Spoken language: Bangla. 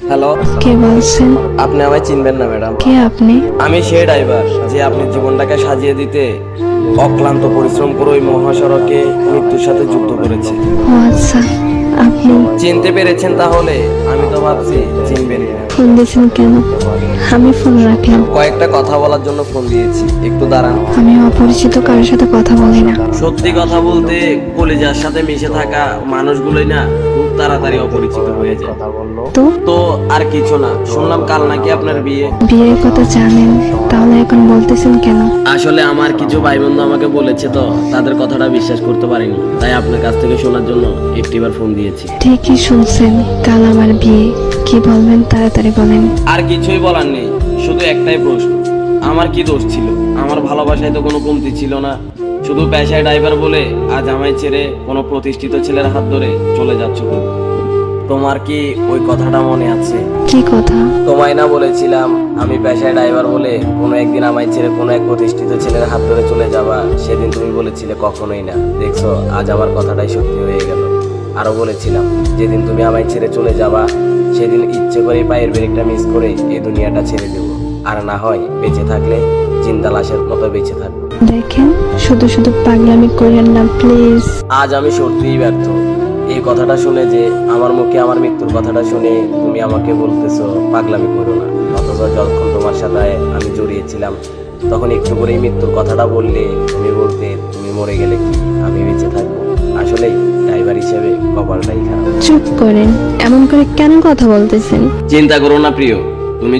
হ্যালো, কে বলছেন? আপনি আমায় চিনবেন না ম্যাডাম। কে আপনি? আমি সেই ড্রাইভার যে আপনি জীবনটাকে সাজিয়ে দিতে অক্লান্ত পরিশ্রম করে ওই মহাসড়কে মৃত্যুর সাথে যুদ্ধ করেছে। ও আচ্ছা, আপনি চিনতে পেরেছেন তাহলে? আমি তো ভাবছি চিনবেন না। ফোন দিয়েছেন কেন? আমি ফোন রাখলাম। কয়েকটা কথা বলার জন্য ফোন দিয়েছি, একটু দাঁড়ান। আমি অপরিচিত কারোর সাথে কথা বলি না। সত্যি কথা বলতে কলিজার সাথে মিশে থাকা মানুষগুলোই না খুব তাড়াতাড়ি অপরিচিত হয়ে যায়। তো তো আর কিছু না, শুনলাম কাল নাকি আপনার বিয়ে। বিয়ের কথা জানেন, তাহলে এখন বলতেছেন কেন? আসলে আমার কিছু ভাই বন্ধু আমাকে বলেছে তো, তাদের কথাটা বিশ্বাস করতে পারিনি, তাই আপনার কাছ থেকে শোনার জন্য একটিবার ফোন দিয়েছি। ঠিকই শুনছেন, কাল আমার বিয়ে। কি বলবেন তাড়াতাড়ি বলেন। আর কিছুই বলার নেই, শুধু একটাই প্রশ্ন, আমার কি দোষ ছিল? আমার ভালোবাসায় তো কোনো কমতি ছিল না, শুধু পেশায় ড্রাইভার বলে আজ আমায় ছেড়ে কোনো প্রতিষ্ঠিত ছেলের হাত ধরে চলে যাচ্ছ তুমি। তোমার কি ওই কথাটা মনে আছে? কি কথা? তোমায় না বলেছিলাম আমি পেশায় ড্রাইভার বলে কোনো একদিন আমায় ছেড়ে কোনো এক প্রতিষ্ঠিত ছেলের হাত ধরে চলে যাবা? সেদিন তুমি বলেছিলে কখনোই না। দেখছো, আজ আমার কথাটাই সত্যি হয়ে গেল। আরো বলেছিলাম যেদিন তুমি আমায় ছেড়ে চলে যাবা সেদিন ইচ্ছে করে পায়ের ব্রেকটা মিস করে এই দুনিয়াটা ছেড়ে দেবো, আর না হয় বেঁচে থাকলে জিন্দা লাশের মতো বেঁচে থাকবো। দেখেন, শুধু শুধু পাগলামি করেন না প্লিজ। আজ আমি সত্যিই ব্যর্থ। এই কথাটা শুনে যে আমার মুখে আমার মৃত্যুর কথাটা শুনে তুমি আমাকে বলতেছো পাগলামি করো না, অথচ যখন তোমার সাথে আমি জড়িয়েছিলাম তখন একটু করেই মৃত্যুর কথাটা বললে তুমি বলতে তুমি মরে গেলে কি আমি বেঁচে থাকবো? আসলেই ড্রাইভার হিসেবে কপালটাই খারাপ। চুপ করেন, এমন করে কেন কথা বলতেছেন? চিন্তা করো না প্রিয়, তুমি